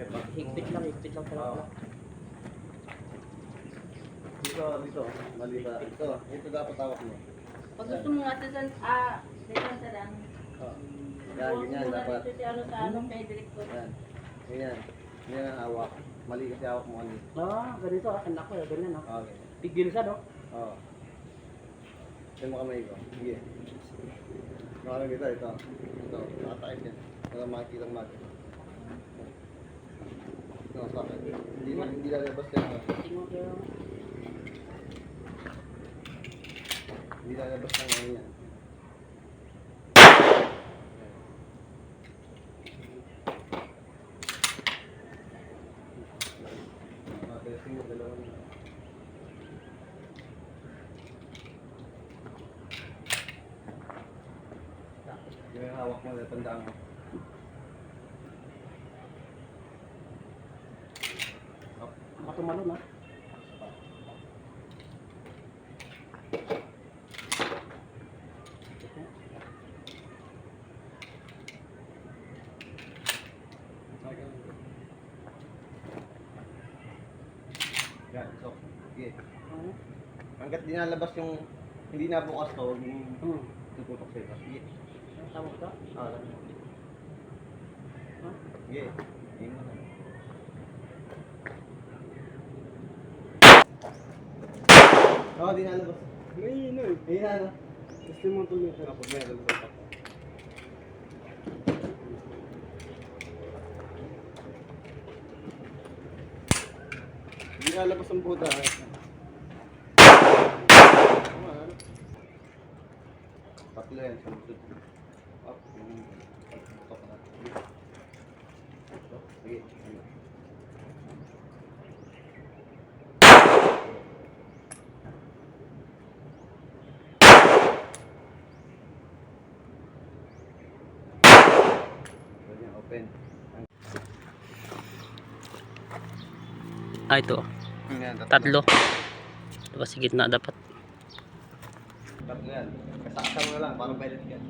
Higpit lang talaga. Dito, mali ba? Ito dapat tawak mo. Pag gusto mo nga sa lang. Yan, ganyan dapat. Si ano sa ano kay director. Yan, ganyan. Ganyan ang hawak. Mali kasi hawak mo kanina. Ganito anak ko, ganyan Okay. Tigil sa no? Oo. Yan mo kamay ko. Sige. Makarang dito, ito. Ito, nakataib yan. Para makikita ang mag. Ito, sa akin. Hindi lalabas yan. Hindi lalabas ng ano yan. Testing yung dalawang yun. Yung hawak mo, tandaan mo. Matumalo na. Yan, so, sige. Hanggat di nalabas yung, hindi nabukas to, yung tututok sa'yo. Sige. Tawag ka? Sige. Sige mo na. Oo, di nalabas. May ino eh. Ayun na, ano? Gusto mo tuloy. Kapag meron sa tako. Hindi nalabas ang puta. Tatlo yan, sumusod. Up, yung pagputok na. Sige. Sige. Ganyan, open. Ito. Yan, Tatlo. Diba sa gitna dapat. Tatlo yan. Kasakasal mo na lang, parang pellet yan.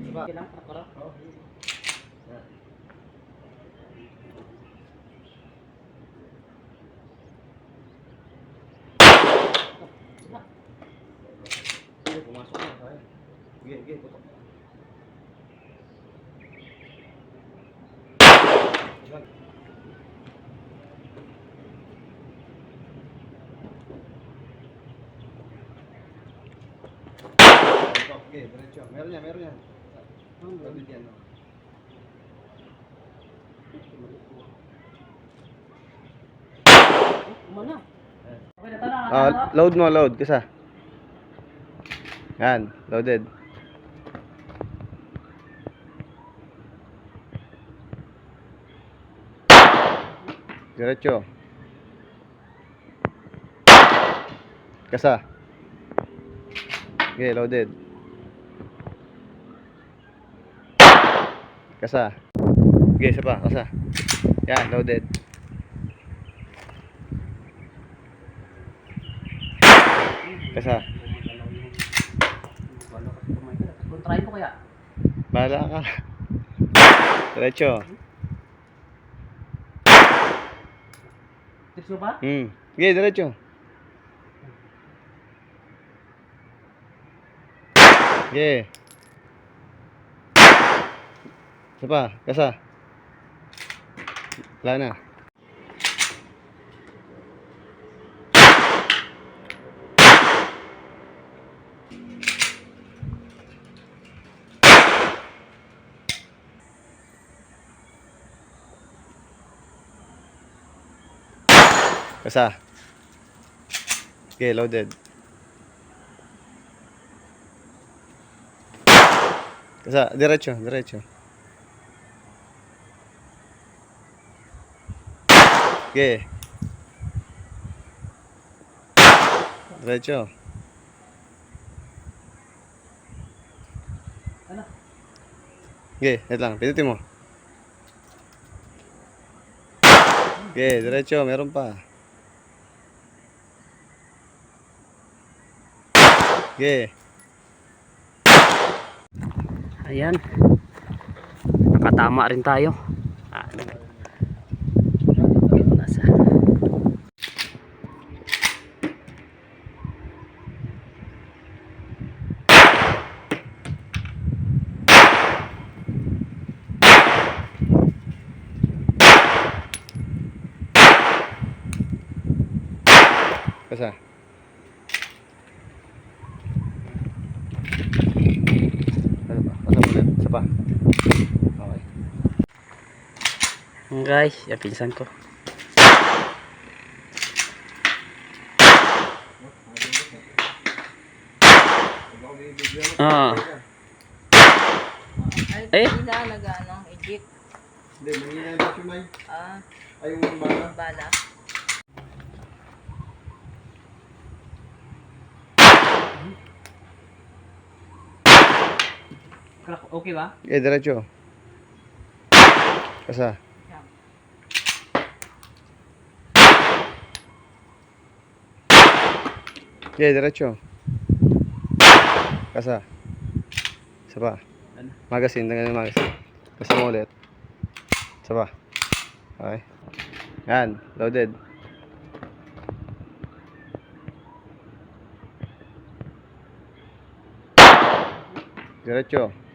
Diba? Okay lang, para. Oo. Yan. Sige, pumasok na. Kaya. Sige, sige, tutok. Yan. Tutok, sige, diretso. Meron yan, meron yan. Sabi yan, no? Umana. Load mo, load. Kasa. Yan, loaded. Diretso. Kasa. Okay, loaded. Kasa. Okay, isa pa, kasa. Yan, loaded. Kasa. Try mo kaya? Bahala ka. Diretso. Tips mo ba? Okay, diretso. Okay. Isa pa, kasa. Wala na. Kasa. Okay, loaded. Kasa, diretso, diretso. Okay. Diretso. Ano? Okay, wait lang, pindutin mo. Okay, diretso, meron pa. Okay. Ayan. Nakatama rin tayo. Nasa. Kasa. Kasa ulit. Isa pa. Okay. Guys, yung pinsan ko. Ah. Ay, Eh? sila nag-ano, eject. Hindi, mangyayari na si May. Ah, Ay, yung bala. bala. Okay ba? Eh, diretso. Kasa. Okay, diretso. Kasa. Isa pa. Ano? Magasin, tanggalin yung magasin. Kasa mo ulit. Isa pa. Okay. Yan, loaded. Diretso.